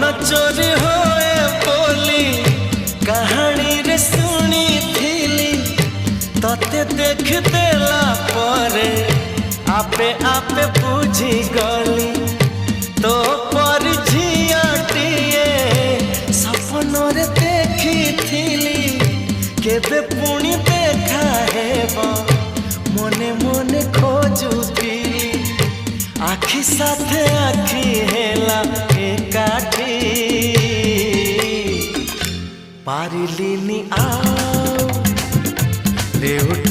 मन चोरी होए बोली कहानी रे सुनी थिली तते देख देला परे आपे आपे बुझी गली तो पर झियाटिए सपन रे देखी थिली केबे पुणी देखा हेबा मने मने खोजुथिली आखि साथे आखि हेला एकाठी पारिलिनी आओ देउठ